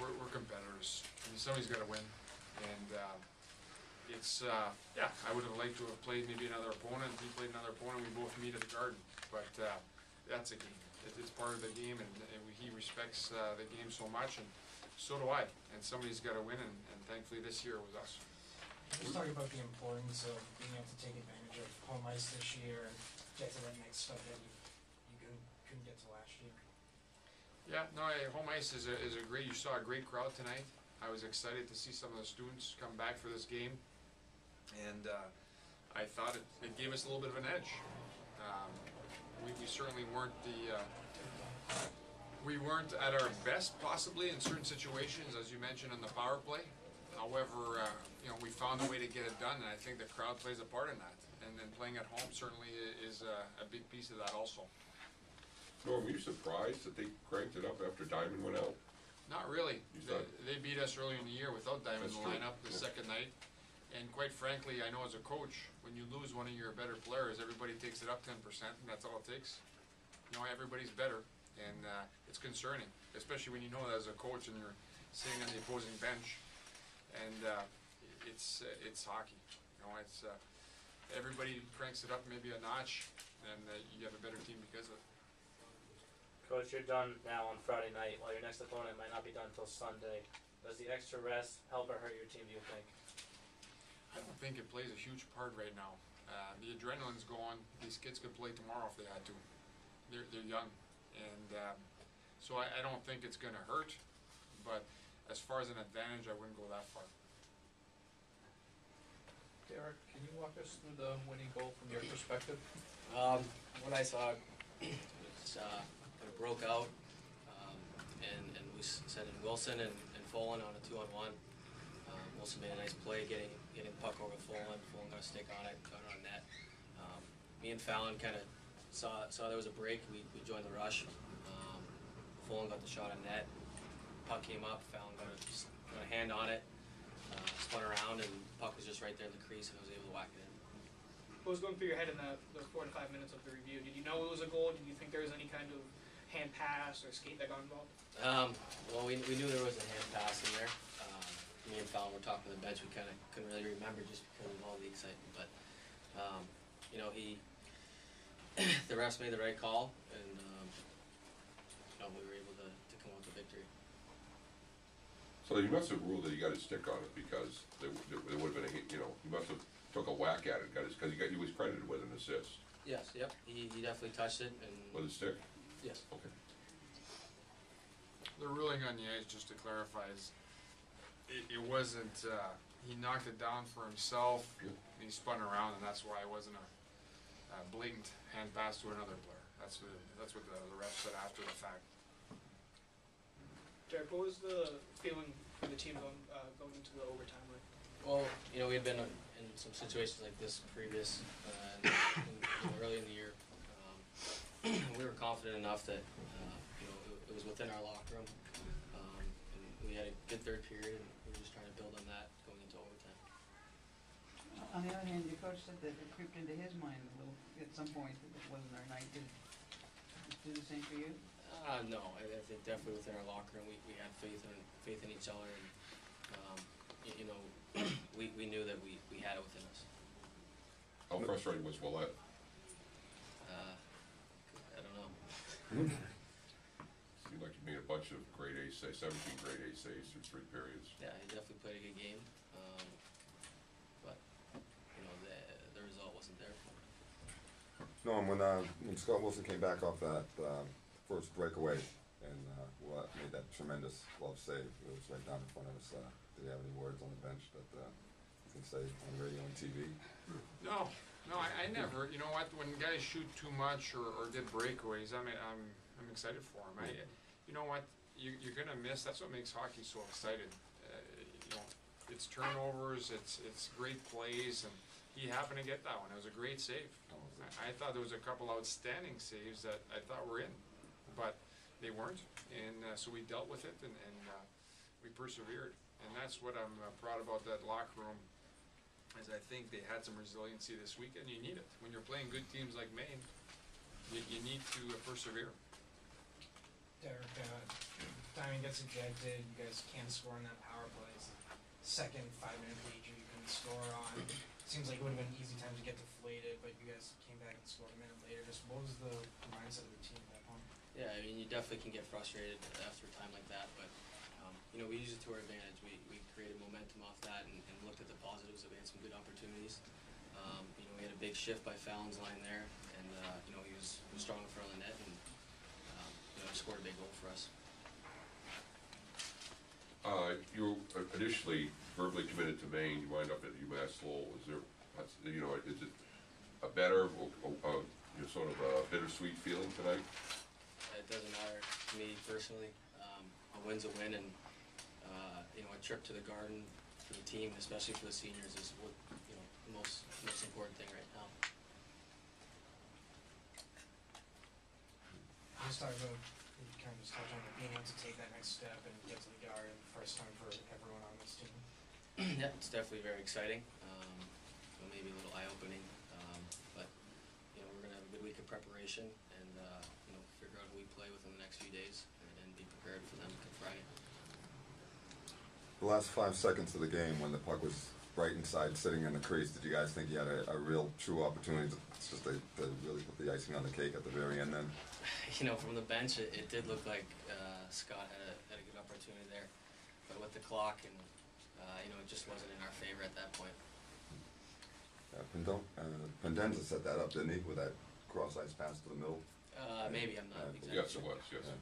we're competitors. I mean, somebody's got to win, and yeah, I would have liked to have played maybe another opponent. He played another opponent. We both meet at the Garden, but that's a game. It's part of the game, and he respects the game so much, and so do I. And somebody's got to win, and thankfully this year it was us. Just talking about the importance of being able to take advantage of home ice this year and get to that next step that you couldn't get to last year. Yeah, no, home ice is a great. You saw a great crowd tonight. I was excited to see some of the students come back for this game, and I thought it gave us a little bit of an edge. We certainly weren't we weren't at our best possibly in certain situations, as you mentioned on the power play. However, you know, we found a way to get it done, and I think the crowd plays a part in that. And then playing at home certainly is a big piece of that also. Norm, were you surprised that they cranked it up after Diamond went out? Not really. They beat us earlier in the year without Diamond in the lineup the second night. And quite frankly, I know as a coach, when you lose one of your better players, everybody takes it up 10%, and that's all it takes. You know, everybody's better, and it's concerning, especially when you know that as a coach and you're sitting on the opposing bench. And it's hockey. You know, it's everybody cranks it up maybe a notch, and you have a better team because of it. Coach, you're done now on Friday night, while your next opponent might not be done until Sunday. Does the extra rest help or hurt your team, do you think? I don't think it plays a huge part right now. The adrenaline's going. These kids could play tomorrow if they had to. They're young, and so I don't think it's going to hurt. But as far as an advantage, I wouldn't go that far. Derek, can you walk us through the winning goal from your perspective? When I saw it, it broke out, and we set in Wilson and Folan on a 2-on-1. Wilson made a nice play getting the puck over Folan. Folan got a stick on it, got it on net. Me and Fallon kind of saw there was a break. We joined the rush. Folan got the shot on net. Puck came up. Fallon got a hand on it, spun around, and the puck was just right there in the crease, and I was able to whack it in. What was going through your head in the 4 to 5 minutes of the review? Did you know it was a goal? Did you think there was any kind of hand pass or skate that got involved? Well, we knew there was a hand pass in there. Me and Fallon were talking on the bench. We kind of couldn't really remember just because of all the excitement. But you know, the refs made the right call, and you know, we were able to come out with a victory. So you must have ruled that he got his stick on it, because there would have been a hit. You know, he must have took a whack at it, because he was credited with an assist. Yes, yep. He definitely touched it and with his stick. Yes. Okay. The ruling on the ice, just to clarify, is it wasn't, he knocked it down for himself, and he spun around, and that's why it wasn't a blatant hand pass to another player. That's what the ref said after the fact. Derek, what was the feeling for the team going into the overtime like? Well, you know, we had been in some situations like this previous, early in the year. We were confident enough that you know, it was within our locker room, and we had a good third period, and we were just trying to build on that going into overtime. On the other hand, your coach said that it creeped into his mind a little at some point that it wasn't our night. Did it do the same for you? No, I think definitely within our locker room we had faith in each other, and you know, we knew that we had it within us. How frustrating was Willette? I don't know. Seemed like you made a bunch of grade A saves, 17 grade A saves through 3 periods. Yeah, he definitely played a good game, but you know, the result wasn't there for him. No, when Scott Wilson came back off that first breakaway and made that tremendous glove save, it was right down in front of us. Did he have any words on the bench that you can say on radio and TV? No, I never. You know what? When guys shoot too much or did breakaways, I'm excited for them. You know what? You're gonna miss. That's what makes hockey so excited. You know, it's turnovers, it's great plays, and he happened to get that one. It was a great save. I thought there was a couple outstanding saves that I thought were in, but they weren't, and so we dealt with it, and we persevered. And that's what I'm proud about that locker room, is I think they had some resiliency this week, and you need it. When you're playing good teams like Maine, you need to persevere. Derek, Diamond gets ejected, you guys can't score on that power play. It's the second 5-minute major you couldn't score on. Seems like it would have been easy time to get deflated, but you guys came back and scored a minute later. Just what was the mindset of the team at that point? Yeah, I mean, you definitely can get frustrated after a time like that, but, you know, we used it to our advantage. We created momentum off that and looked at the positives, that we had some good opportunities. You know, we had a big shift by Fallon's line there, and, you know, he was strong in front of the net, and, you know, scored a big goal for us. You initially verbally committed to Maine, you wind up at UMass Lowell. Is there, you know, is it a better, you know, sort of a bittersweet feeling tonight? It doesn't matter to me personally. A win's a win, and you know, a trip to the Garden for the team, especially for the seniors, is what, you know, the most important thing right now. Just talk about, you kind of just touch on it, being able to take that next step and get to the Garden, first time for everyone on this team. Yeah, it's definitely very exciting. You know, maybe a little eye-opening, but you know, we're gonna have a good week of preparation, and you know, figure out who we play within the next few days, and be prepared for them come Friday. The last 5 seconds of the game, when the puck was right inside, sitting in the crease, did you guys think you had a real, true opportunity to really put the icing on the cake at the very end then? You know, from the bench, it did look like Scott had a good opportunity there, but with the clock, and you know, it just wasn't in our favor at that point. Pendenza set that up, didn't he, with that cross-ice pass to the middle? Maybe, I'm not exactly Yes, sure. it was, yes. Yeah.